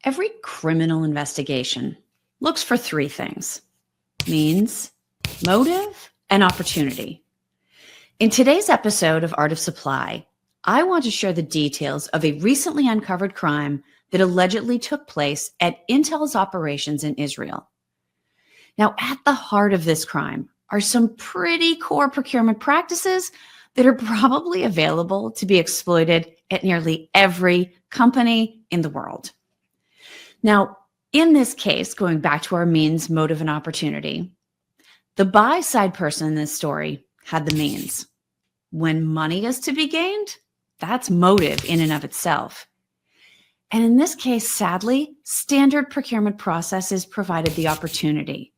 Every criminal investigation looks for three things: means, motive, and opportunity. In today's episode of Art of Supply, I want to share the details of a recently uncovered crime that allegedly took place at Intel's operations in Israel. Now, at the heart of this crime are some pretty core procurement practices that are probably available to be exploited at nearly every company in the world. Now, in this case, going back to our means, motive, and opportunity, the buy-side person in this story had the means. When money is to be gained, that's motive in and of itself. And in this case, sadly, standard procurement processes provided the opportunity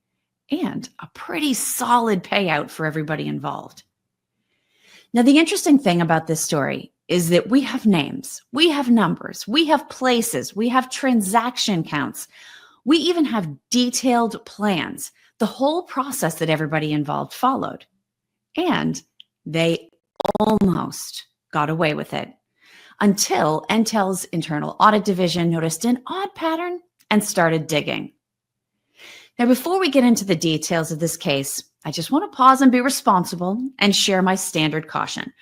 and a pretty solid payout for everybody involved. Now, the interesting thing about this story is that we have names, we have numbers, we have places, we have transaction counts, we even have detailed plans, the whole process that everybody involved followed. And they almost got away with it until Intel's internal audit division noticed an odd pattern and started digging. Now, before we get into the details of this case, I just want to pause and be responsible and share my standard caution.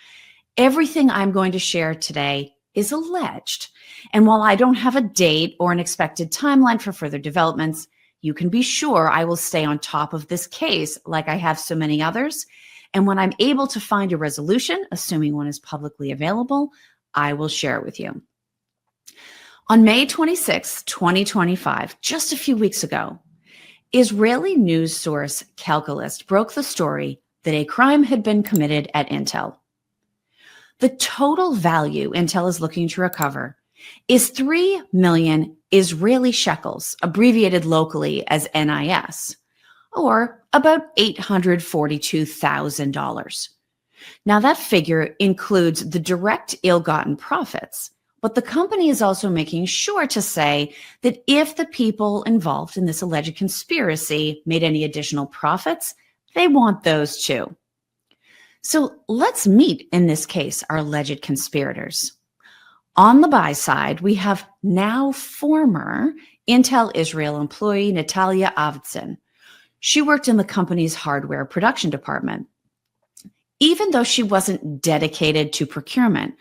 Everything I'm going to share today is alleged. And while I don't have a date or an expected timeline for further developments, you can be sure I will stay on top of this case like I have so many others. And when I'm able to find a resolution, assuming one is publicly available, I will share it with you. On May 26, 2025, just a few weeks ago, Israeli news source Calculist broke the story that a crime had been committed at Intel. The total value Intel is looking to recover is 3 million Israeli shekels, abbreviated locally as NIS, or about $842,000. Now, that figure includes the direct ill-gotten profits, but the company is also making sure to say that if the people involved in this alleged conspiracy made any additional profits, they want those too. So let's meet, in this case, our alleged conspirators. On the buy side, we have now former Intel Israel employee Natalia Avdsin. She worked in the company's hardware production department. Even though she wasn't dedicated to procurement,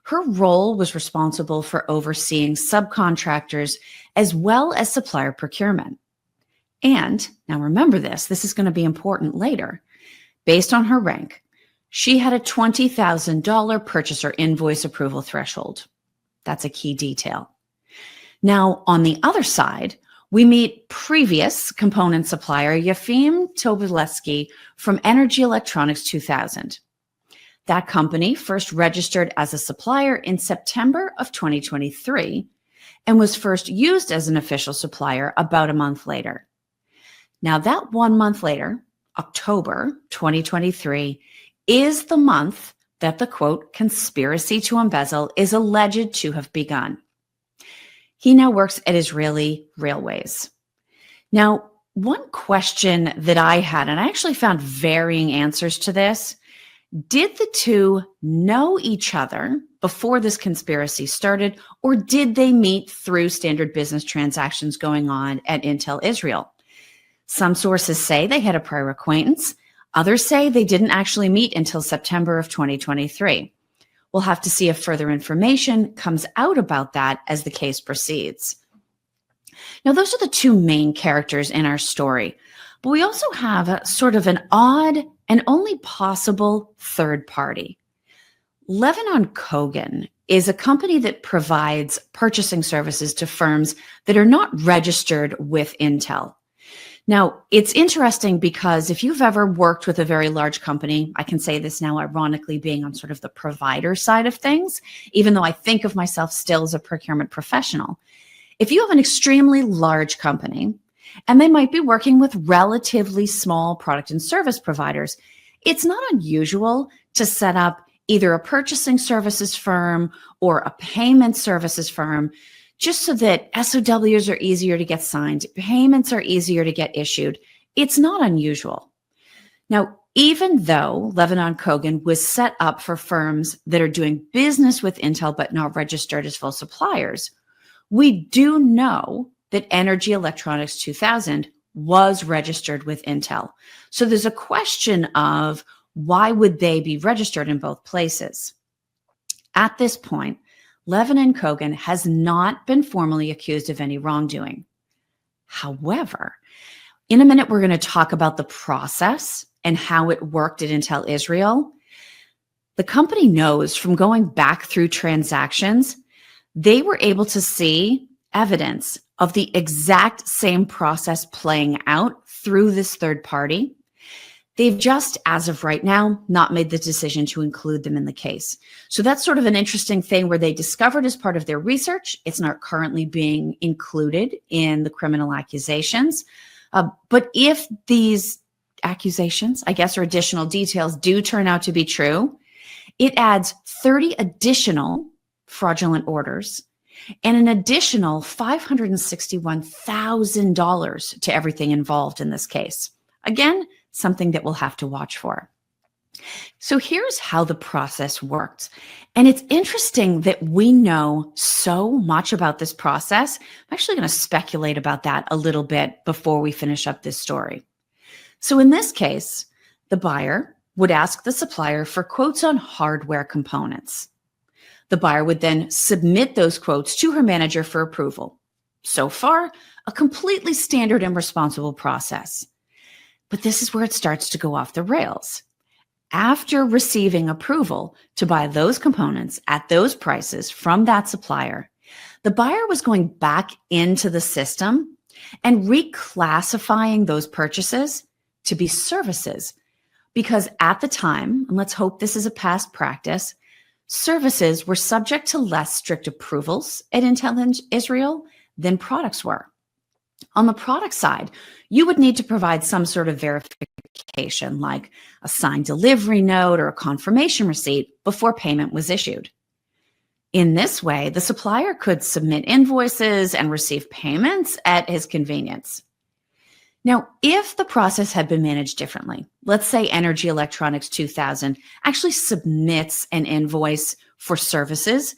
her role was responsible for overseeing subcontractors as well as supplier procurement. And now remember this is going to be important later. Based on her rank, she had a $20,000 purchaser invoice approval threshold. That's a key detail. Now, on the other side, we meet previous component supplier Yefim Tobolevsky from Energy Electronics 2000. That company first registered as a supplier in September of 2023 and was first used as an official supplier about a month later. Now, that 1 month later, October 2023, is the month that the, quote, conspiracy to embezzle is alleged to have begun. He now works at Israeli Railways. Now, one question that I had, and I actually found varying answers to this: did the two know each other before this conspiracy started, or did they meet through standard business transactions going on at Intel Israel? Some sources say they had a prior acquaintance. Others say they didn't actually meet until September of 2023. We'll have to see if further information comes out about that as the case proceeds. Now, those are the two main characters in our story, but we also have a sort of an odd and only possible third party. Lebanon Kogan is a company that provides purchasing services to firms that are not registered with Intel. Now, it's interesting because if you've ever worked with a very large company, I can say this now ironically being on sort of the provider side of things, even though I think of myself still as a procurement professional. If you have an extremely large company and they might be working with relatively small product and service providers, it's not unusual to set up either a purchasing services firm or a payment services firm, just so that SOWs are easier to get signed, payments are easier to get issued. It's not unusual. Now, even though Lebanon Kogan was set up for firms that are doing business with Intel but not registered as full suppliers, We do know that Energy Electronics 2000 was registered with Intel. So there's a question of why would they be registered in both places? At this point, Levin and Kogan has not been formally accused of any wrongdoing. However, in a minute, we're going to talk about the process and how it worked at Intel Israel. The company knows from going back through transactions, they were able to see evidence of the exact same process playing out through this third party. They've just, as of right now, not made the decision to include them in the case. So that's sort of an interesting thing where they discovered as part of their research. It's not currently being included in the criminal accusations. But if these accusations, I guess, or additional details do turn out to be true, it adds 30 additional fraudulent orders and an additional $561,000 to everything involved in this case. Again, something that we'll have to watch for. So here's how the process worked. And it's interesting that we know so much about this process. I'm actually going to speculate about that a little bit before we finish up this story. So in this case, the buyer would ask the supplier for quotes on hardware components. The buyer would then submit those quotes to her manager for approval. So far, a completely standard and responsible process. But this is where it starts to go off the rails. After receiving approval to buy those components at those prices from that supplier, the buyer was going back into the system and reclassifying those purchases to be services. Because at the time, and let's hope this is a past practice, services were subject to less strict approvals at Intel Israel than products were. On the product side, you would need to provide some sort of verification, like a signed delivery note or a confirmation receipt before payment was issued. In this way, the supplier could submit invoices and receive payments at his convenience. Now, if the process had been managed differently, let's say Energy Electronics 2000 actually submits an invoice for services,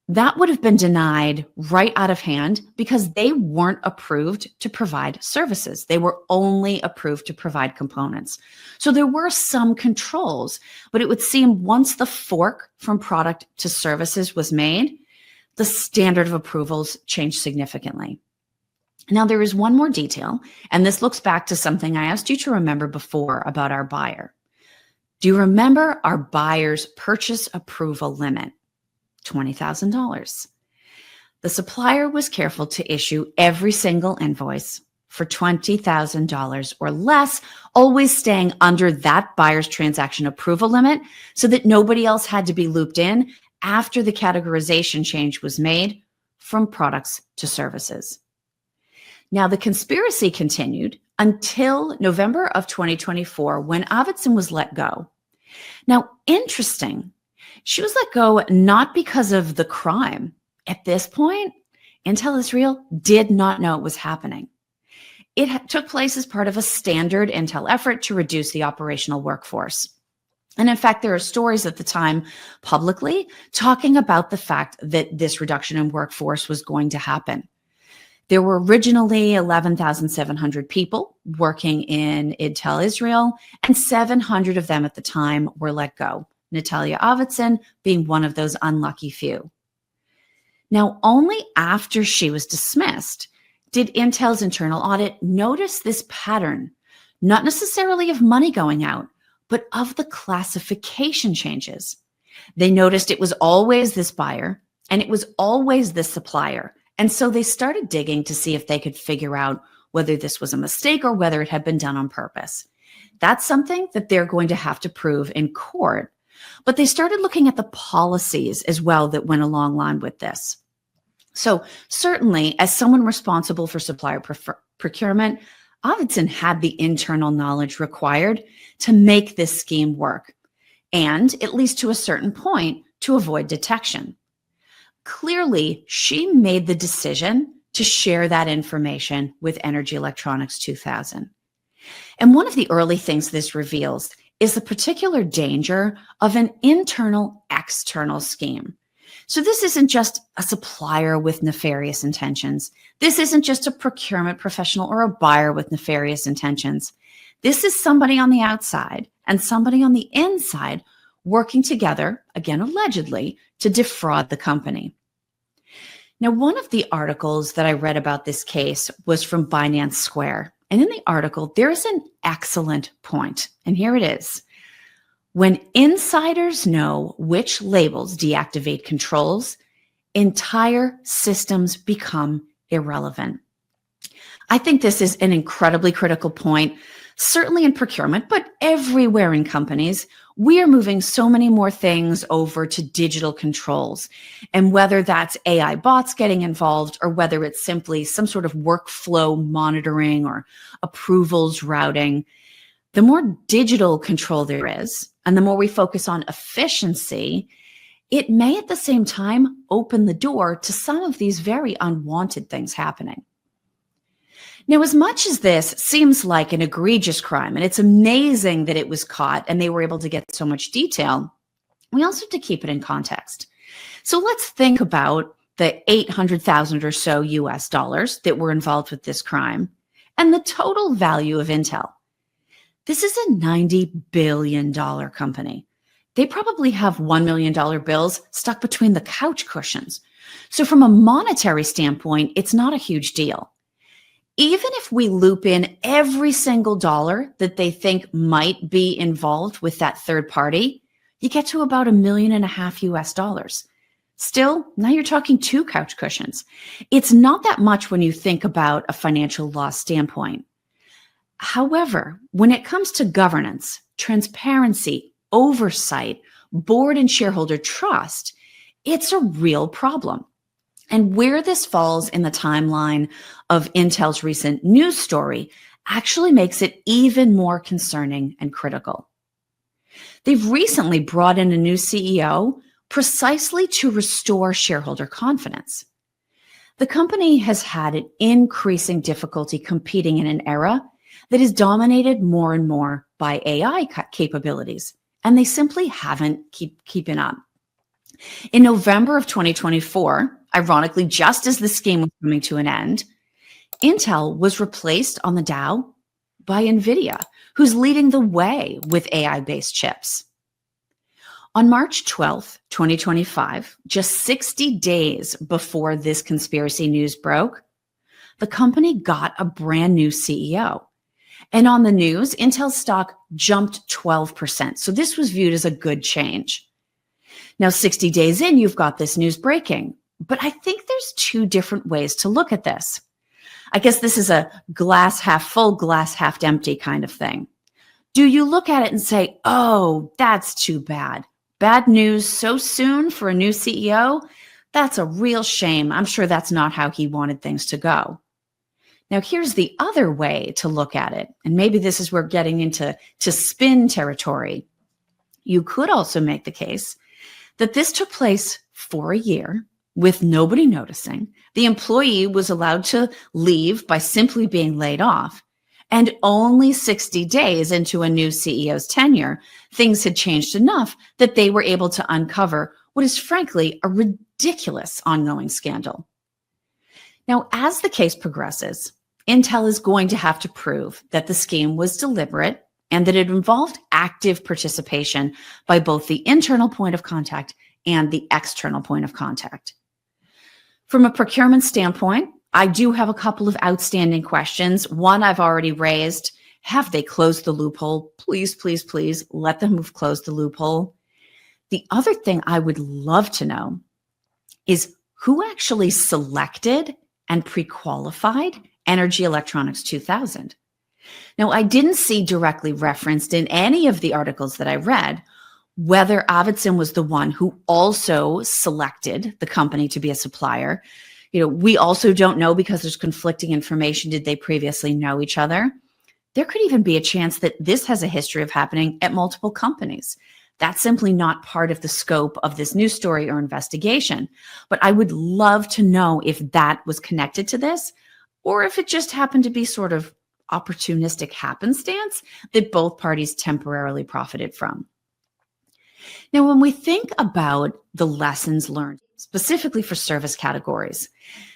that would have been denied right out of hand because they weren't approved to provide services. They were only approved to provide components. So there were some controls, but it would seem once the fork from product to services was made, the standard of approvals changed significantly. Now, there is one more detail, and this looks back to something I asked you to remember before about our buyer. Do you remember our buyer's purchase approval limit? $20,000. The supplier was careful to issue every single invoice for $20,000 or less, always staying under that buyer's transaction approval limit so that nobody else had to be looped in after the categorization change was made from products to services. Now, the conspiracy continued until November of 2024 when Avitson was let go. Now, interesting, she was let go not because of the crime. At this point, Intel Israel did not know it was happening. It took place as part of a standard Intel effort to reduce the operational workforce. And in fact, there are stories at the time publicly talking about the fact that this reduction in workforce was going to happen. There were originally 11,700 people working in Intel Israel, and 700 of them at the time were let go, Natalia Avitson being one of those unlucky few. Now, only after she was dismissed did Intel's internal audit notice this pattern, not necessarily of money going out, but of the classification changes. They noticed it was always this buyer and it was always this supplier. And so they started digging to see if they could figure out whether this was a mistake or whether it had been done on purpose. That's something that they're going to have to prove in court. But they started looking at the policies as well that went along line with this. So certainly, as someone responsible for supplier procurement, Avitson had the internal knowledge required to make this scheme work, and at least to a certain point, to avoid detection. Clearly, she made the decision to share that information with Energy Electronics 2000. And one of the early things this reveals is the particular danger of an internal-external scheme. So this isn't just a supplier with nefarious intentions. This isn't just a procurement professional or a buyer with nefarious intentions. This is somebody on the outside and somebody on the inside working together, again, allegedly, to defraud the company. Now, one of the articles that I read about this case was from Binance Square. And in the article, there's an excellent point. And here it is. When insiders know which labels deactivate controls, entire systems become irrelevant. I think this is an incredibly critical point, certainly in procurement, but everywhere in companies. We are moving so many more things over to digital controls. And whether that's AI bots getting involved or whether it's simply some sort of workflow monitoring or approvals routing, the more digital control there is, and the more we focus on efficiency, it may at the same time open the door to some of these very unwanted things happening. Now, as much as this seems like an egregious crime, and it's amazing that it was caught and they were able to get so much detail, we also have to keep it in context. So let's think about the 800,000 or so US dollars that were involved with this crime and the total value of Intel. This is a $90 billion company. They probably have $1 million bills stuck between the couch cushions. So from a monetary standpoint, it's not a huge deal. Even if we loop in every single dollar that they think might be involved with that third party, you get to about $1.5 million US dollars. Still, now you're talking 2 couch cushions. It's not that much when you think about a financial loss standpoint. However, when it comes to governance, transparency, oversight, board and shareholder trust, it's a real problem. And where this falls in the timeline of Intel's recent news story actually makes it even more concerning and critical. They've recently brought in a new CEO precisely to restore shareholder confidence. The company has had an increasing difficulty competing in an era that is dominated more and more by AI capabilities, and they simply haven't keeping up. In November of 2024, ironically, just as the scheme was coming to an end, Intel was replaced on the Dow by NVIDIA, who's leading the way with AI-based chips. On March 12th, 2025, just 60 days before this conspiracy news broke, the company got a brand new CEO. And on the news, Intel's stock jumped 12%. So this was viewed as a good change. Now, 60 days in, you've got this news breaking. But I think there's 2 different ways to look at this. I guess this is a glass half full, glass half empty kind of thing. Do you look at it and say, oh, that's too bad. Bad news so soon for a new CEO? That's a real shame. I'm sure that's not how he wanted things to go. Now, here's the other way to look at it. And maybe this is where we're getting into spin territory. You could also make the case that this took place for a year with nobody noticing. The employee was allowed to leave by simply being laid off. And only 60 days into a new CEO's tenure, things had changed enough that they were able to uncover what is frankly a ridiculous ongoing scandal. Now, as the case progresses, Intel is going to have to prove that the scheme was deliberate and that it involved active participation by both the internal point of contact and the external point of contact. From a procurement standpoint, I do have a couple of outstanding questions. One I've already raised. Have they closed the loophole? Please, please, please let them have closed the loophole. The other thing I would love to know is who actually selected and pre-qualified Energy Electronics 2000. Now, I didn't see directly referenced in any of the articles that I read whether Arvidsson was the one who also selected the company to be a supplier. We also don't know because there's conflicting information. Did they previously know each other? There could even be a chance that this has a history of happening at multiple companies. That's simply not part of the scope of this news story or investigation. But I would love to know if that was connected to this, or if it just happened to be sort of opportunistic happenstance that both parties temporarily profited from. Now, when we think about the lessons learned specifically for service categories,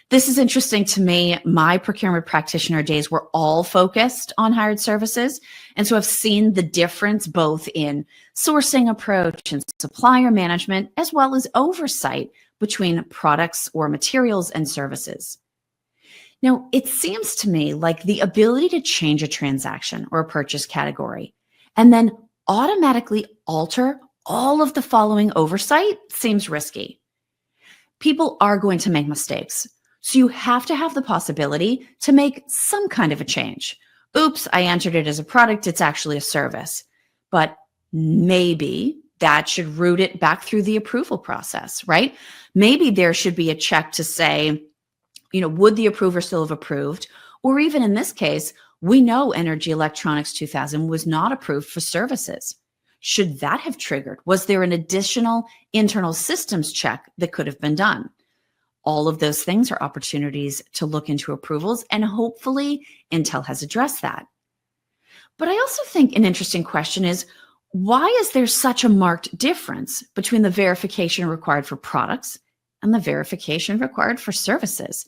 this is interesting to me. My procurement practitioner days were all focused on hired services. And so I've seen the difference both in sourcing approach and supplier management, as well as oversight between products or materials and services. Now, it seems to me like the ability to change a transaction or a purchase category and then automatically alter all of the following oversight seems risky. People are going to make mistakes. So you have to have the possibility to make some kind of a change. Oops, I entered it as a product. It's actually a service. But maybe that should route it back through the approval process, right? Maybe there should be a check to say, would the approver still have approved? Or even in this case, we know Energy Electronics 2000 was not approved for services. Should that have triggered? Was there an additional internal systems check that could have been done? All of those things are opportunities to look into approvals, and hopefully Intel has addressed that. But I also think an interesting question is, why is there such a marked difference between the verification required for products and the verification required for services?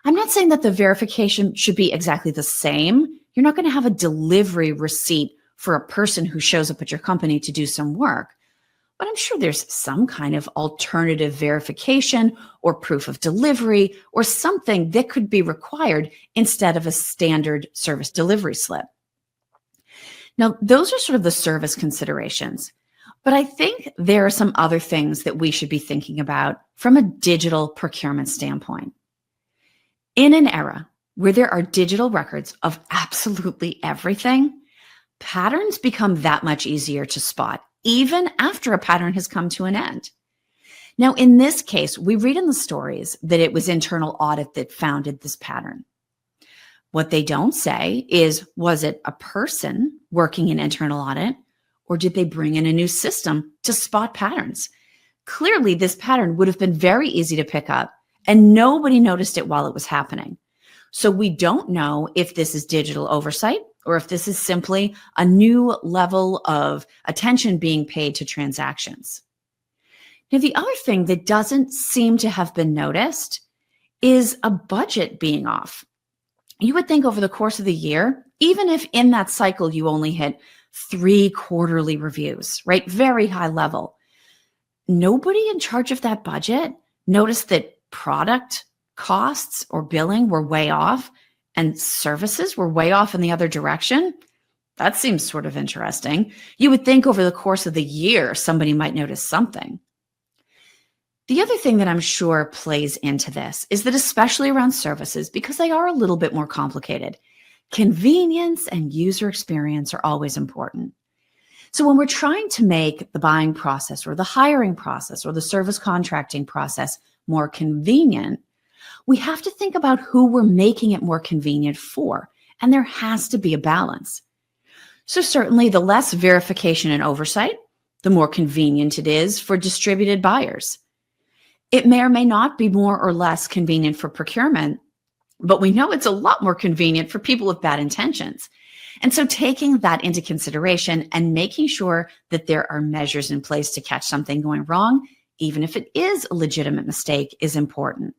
I'm not saying that the verification should be exactly the same. You're not going to have a delivery receipt for a person who shows up at your company to do some work. But I'm sure there's some kind of alternative verification or proof of delivery or something that could be required instead of a standard service delivery slip. Now, those are sort of the service considerations. But I think there are some other things that we should be thinking about from a digital procurement standpoint. In an era where there are digital records of absolutely everything, patterns become that much easier to spot, even after a pattern has come to an end. Now, in this case, we read in the stories that it was internal audit that founded this pattern. What they don't say is, was it a person working in internal audit, or did they bring in a new system to spot patterns? Clearly, this pattern would have been very easy to pick up, and nobody noticed it while it was happening. So we don't know if this is digital oversight or if this is simply a new level of attention being paid to transactions. Now, the other thing that doesn't seem to have been noticed is a budget being off. You would think over the course of the year, even if in that cycle you only hit 3 quarterly reviews, right? Very high level. Nobody in charge of that budget noticed that product costs or billing were way off and services were way off in the other direction. That seems sort of interesting. You would think over the course of the year, somebody might notice something. The other thing that I'm sure plays into this is that especially around services, because they are a little bit more complicated, convenience and user experience are always important. So when we're trying to make the buying process or the hiring process or the service contracting process more convenient, we have to think about who we're making it more convenient for, and there has to be a balance. So certainly the less verification and oversight, the more convenient it is for distributed buyers. It may or may not be more or less convenient for procurement, but we know it's a lot more convenient for people with bad intentions. And so taking that into consideration and making sure that there are measures in place to catch something going wrong, even if it is a legitimate mistake, is important.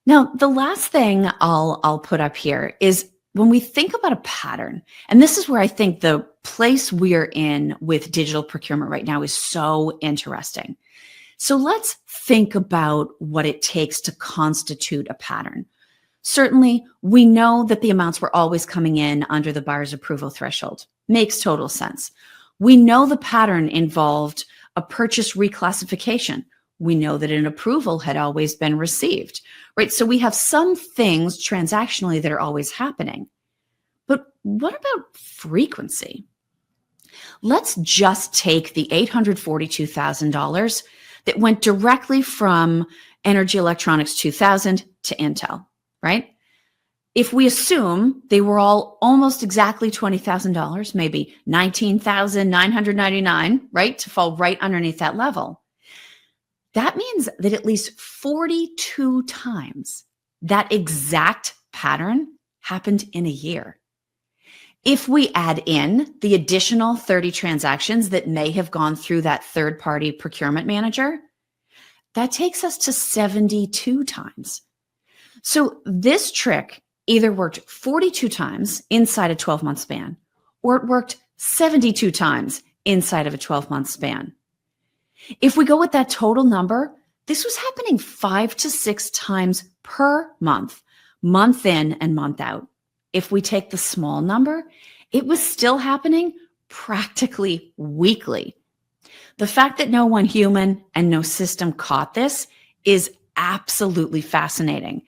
Now, the last thing I'll put up here is when we think about a pattern, and this is where I think the place we're in with digital procurement right now is so interesting. So let's think about what it takes to constitute a pattern. Certainly, we know that the amounts were always coming in under the buyer's approval threshold. Makes total sense. We know the pattern involved a purchase reclassification. We know that an approval had always been received, right? So we have some things transactionally that are always happening. But what about frequency? Let's just take the $842,000 that went directly from Energy Electronics 2000 to Intel, right? If we assume they were all almost exactly $20,000, maybe $19,999, right, to fall right underneath that level, that means that at least 42 times that exact pattern happened in a year. If we add in the additional 30 transactions that may have gone through that third-party procurement manager, that takes us to 72 times. So this trick either worked 42 times inside a 12-month span, or it worked 72 times inside of a 12-month span. If we go with that total number, this was happening 5 to 6 times per month, month in and month out. If we take the small number, it was still happening practically weekly. The fact that no one human and no system caught this is absolutely fascinating.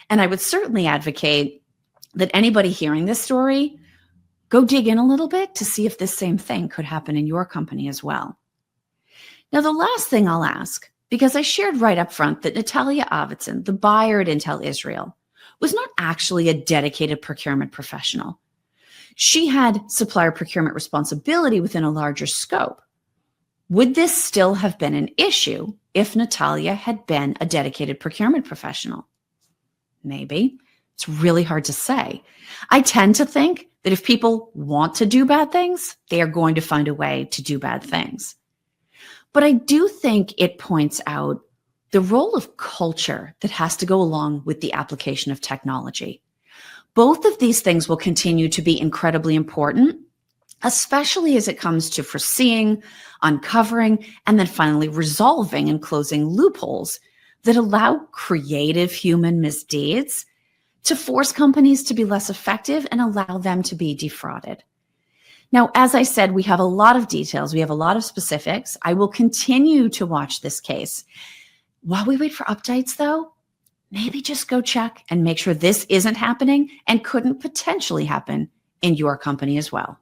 And I would certainly advocate that anybody hearing this story go dig in a little bit to see if this same thing could happen in your company as well. Now, the last thing I'll ask, because I shared right up front that Natalia Avitson, the buyer at Intel Israel, was not actually a dedicated procurement professional. She had supplier procurement responsibility within a larger scope. Would this still have been an issue if Natalia had been a dedicated procurement professional? Maybe. It's really hard to say. I tend to think that if people want to do bad things, they are going to find a way to do bad things. But I do think it points out the role of culture that has to go along with the application of technology. Both of these things will continue to be incredibly important, especially as it comes to foreseeing, uncovering, and then finally resolving and closing loopholes that allow creative human misdeeds to force companies to be less effective and allow them to be defrauded. Now, as I said, we have a lot of details. We have a lot of specifics. I will continue to watch this case. While we wait for updates, though, maybe just go check and make sure this isn't happening and couldn't potentially happen in your company as well.